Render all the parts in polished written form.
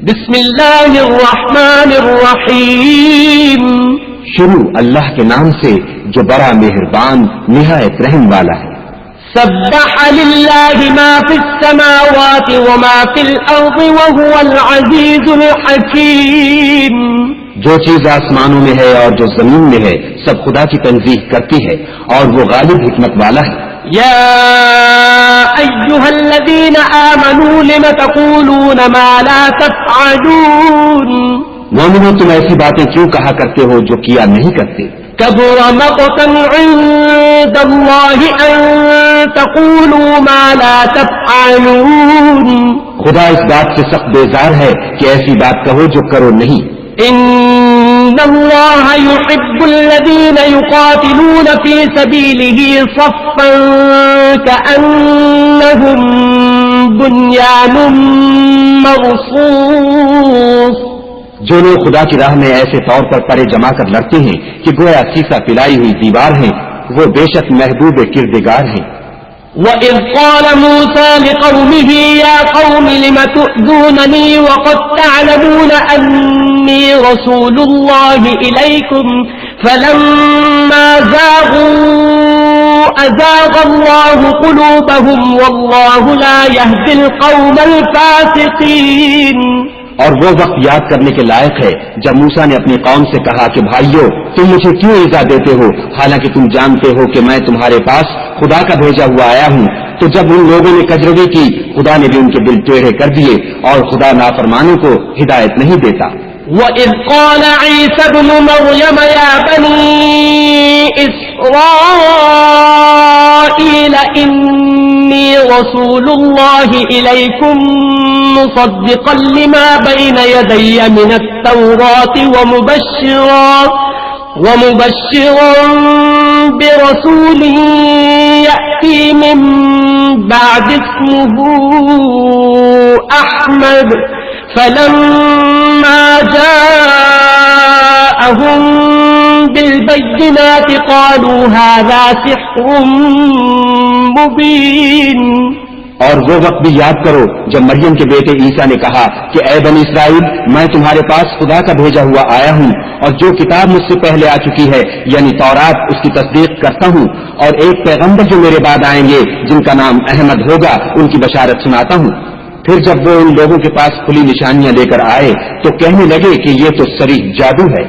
بسم اللہ الرحمن الرحیم. شروع اللہ کے نام سے جو بڑا مہربان نہایت رحم والا ہے. سبح للہ ما فی السماوات وما فی الارض وهو العزیز الحکیم. جو چیز آسمانوں میں ہے اور جو زمین میں ہے سب خدا کی تنزیہ کرتی ہے اور وہ غالب حکمت والا ہے. یا ایھا الذین آمنوا لم تقولون ما لا تفعلون. مومنو تم ایسی باتیں کیوں کہا کرتے ہو جو کیا نہیں کرتے. کبر مقتا عند اللہ ان تقولوا ما لا تفعلون. خدا اس بات سے سخت بیزار ہے کہ ایسی بات کہو جو کرو نہیں. ان اللہ يحب الذین یقاتلون فی سبیلہ صفا کأنہم بنیان مرصوص. جو لوگ خدا کی راہ میں ایسے طور پر پرے جما کر لڑتے ہیں کہ گویا سیسا پلائی ہوئی دیوار ہیں وہ بے شک محبوب کردگار ہیں. وَإِذْ قَالَ مُوسَى لِقَوْمِهِ يَا قَوْمِ لِمَ تُؤْذُونَنِي وَقَدْ تَعْلَمُونَ أَنِّي رَسُولُ اللَّهِ إِلَيْكُمْ فَلَمَّا زَاغُوا أَزَاغَ اللَّهُ قُلُوبَهُمْ وَاللَّهُ لَا يَهْدِي الْقَوْمَ الْفَاسِقِينَ. اور وہ وقت یاد کرنے کے لائق ہے جب موسیٰ نے اپنی قوم سے کہا کہ بھائیو تم مجھے کیوں ایذا دیتے ہو حالانکہ تم جانتے ہو کہ میں تمہارے پاس خدا کا بھیجا ہوا آیا ہوں. تو جب ان لوگوں نے کجروی کی خدا نے بھی ان کے دل ٹیڑھے کر دیے اور خدا نافرمانوں کو ہدایت نہیں دیتا. وَإِذْ قَالَ عِيسَى ابْنُ مَرْيَمَ يَا بَنِي إِسْرَائِيلَ إِنِّي رَسُولُ اللَّهِ إِلَيْكُمْ مُصَدِّقًا لِمَا بَيْنَ يَدَيَّ مِنَ التَّوْرَاةِ وَمُبَشِّرًا بِرَسُولٍ يَأْتِي مِن بَعْدِ اسْمُهُ أَحْمَدُ فَلَمَّا جَاءَهُم بِالْبَيِّنَاتِ قَالُوا هَذَا سِحْرٌ مُبِينٌ. اور وہ وقت بھی یاد کرو جب مریم کے بیٹے عیسیٰ نے کہا کہ اے بنی اسرائیل میں تمہارے پاس خدا کا بھیجا ہوا آیا ہوں اور جو کتاب مجھ سے پہلے آ چکی ہے یعنی تورات اس کی تصدیق کرتا ہوں اور ایک پیغمبر جو میرے بعد آئیں گے جن کا نام احمد ہوگا ان کی بشارت سناتا ہوں. پھر جب وہ ان لوگوں کے پاس کھلی نشانیاں لے کر آئے تو کہنے لگے کہ یہ تو صریح جادو ہے.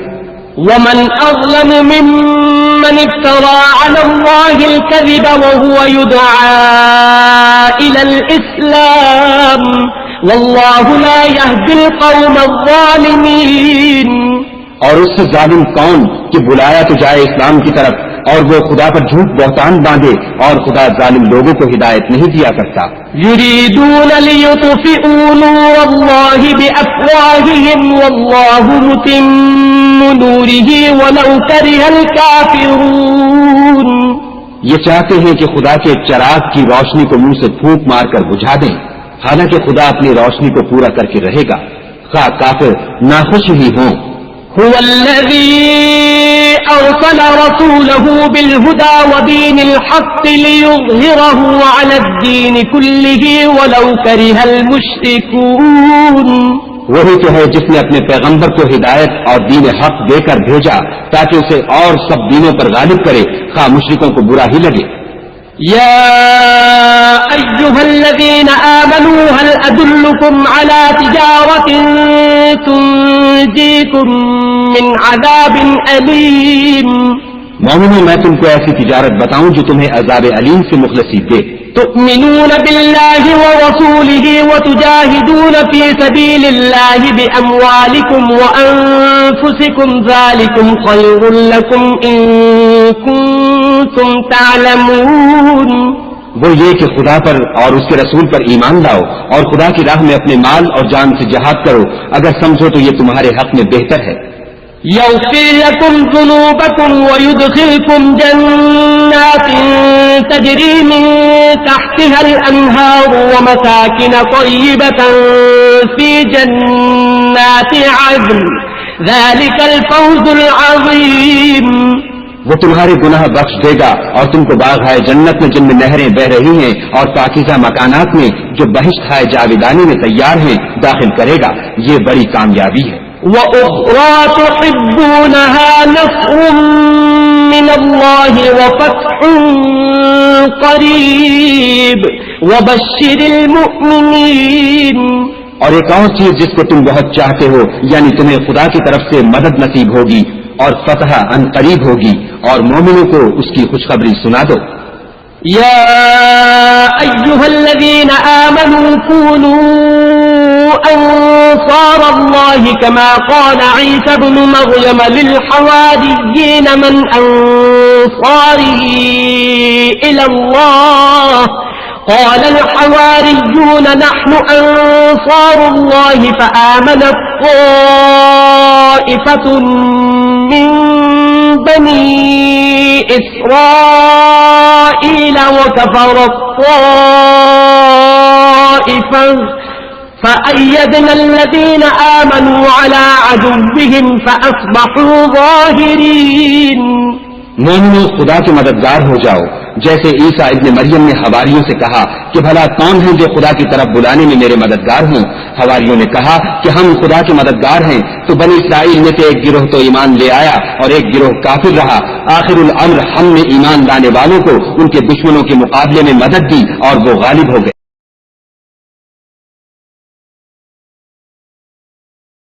وَمَنْ أَظْلَمُ مِمَّنِ افْتَرَى عَلَى اللَّهِ الْكَذِبَ وَهُوَ يُدْعَى إِلَى الْإِسْلَامِ وَاللَّهُ لَا يَهْدِي الْقَوْمَ الظَّالِمِينَ. اور اس سے ظالم کون کہ بلایا تو جائے اسلام کی طرف اور وہ خدا پر جھوٹ بہتان باندھے اور خدا ظالم لوگوں کو ہدایت نہیں دیا کرتا. يُرِيدُونَ لِيُطْفِئُوا نُورَ اللَّهِ بِأَفْوَاهِهِمْ وَاللَّهُ مُتِمُّ نُورِهِ وَلَوْ كَرِهَ الْكَافِرُونَ. یہ چاہتے ہیں کہ خدا کے چراغ کی روشنی کو منہ سے پھونک مار کر بجھا دیں حالانکہ خدا اپنی روشنی کو پورا کر کے رہے گا خواہ کافر ناخوش ہی ہوں. هو الذي أرسل رسوله بالهدى ودين الحق ليظهره على الدين كله ولو كره المشركون. وہی تو ہے جس نے اپنے پیغمبر کو ہدایت اور دین حق دے کر بھیجا تاکہ اسے اور سب دینوں پر غالب کرے خواہ مشرکوں کو برا ہی لگے. يا أيها الذين آمنوا هل أدلكم على تجارة تنجيكم من عذاب أليم. مومنوں میں تم کو ایسی تجارت بتاؤں جو تمہیں عذاب علیم سے مخلصی دے. تؤمنون بالله ورسوله وتجاهدون في سبيل الله بأموالكم وأنفسكم ذلكم خير لكم إن كنتم تعلمون. وہ یہ کہ خدا پر اور اس کے رسول پر ایمان لاؤ اور خدا کی راہ میں اپنے مال اور جان سے جہاد کرو اگر سمجھو تو یہ تمہارے حق میں بہتر ہے. يغفر لكم ذنوبكم ويدخلكم جنات تجري من تحتها الأنهار ومساكن طيبة في جنات عدن ذلك الفوز العظيم. وہ تمہارے گناہ بخش دے گا اور تم کو باغ جنت میں جن میں نہریں بہ رہی ہیں اور پاکیزہ مکانات میں جو بہشت جاویدانی میں تیار ہیں داخل کرے گا. یہ بڑی کامیابی ہے. وَأُخْرَى تُحِبُّونَهَا نَصْرٌ مِّنَ اللَّهِ وَفَتْحٌ قَرِيبٌ وَبَشِّرِ الْمُؤْمِنِينَ. اور ایک اور چیز جس کو تم بہت چاہتے ہو یعنی تمہیں خدا کی طرف سے مدد نصیب ہوگی اور فتح ان قریب ہوگی اور مومنوں کو اس کی خوشخبری سنا دو. يا أيها الذين آمنوا كونوا أنصار الله كما قال عيسى ابن مريم للحواريين من أنصاري إلى الله قال الحواريون نحن أنصار الله فآمنت طائفة من بني إسرائيل وكفرت طائفة فأيدنا الذين آمنوا على عدوهم فأصبحوا ظاهرين. مومنو خدا کے مددگار ہو جاؤ جیسے عیسیٰ ابن مریم نے حواریوں سے کہا کہ بھلا کون ہیں جو خدا کی طرف بلانے میں میرے مددگار ہوں. حواریوں نے کہا کہ ہم خدا کے مددگار ہیں. تو بنی اسرائیل میں سے ایک گروہ تو ایمان لے آیا اور ایک گروہ کافر رہا. آخر الامر ہم نے ایمان لانے والوں کو ان کے دشمنوں کے مقابلے میں مدد دی اور وہ غالب ہو گئے.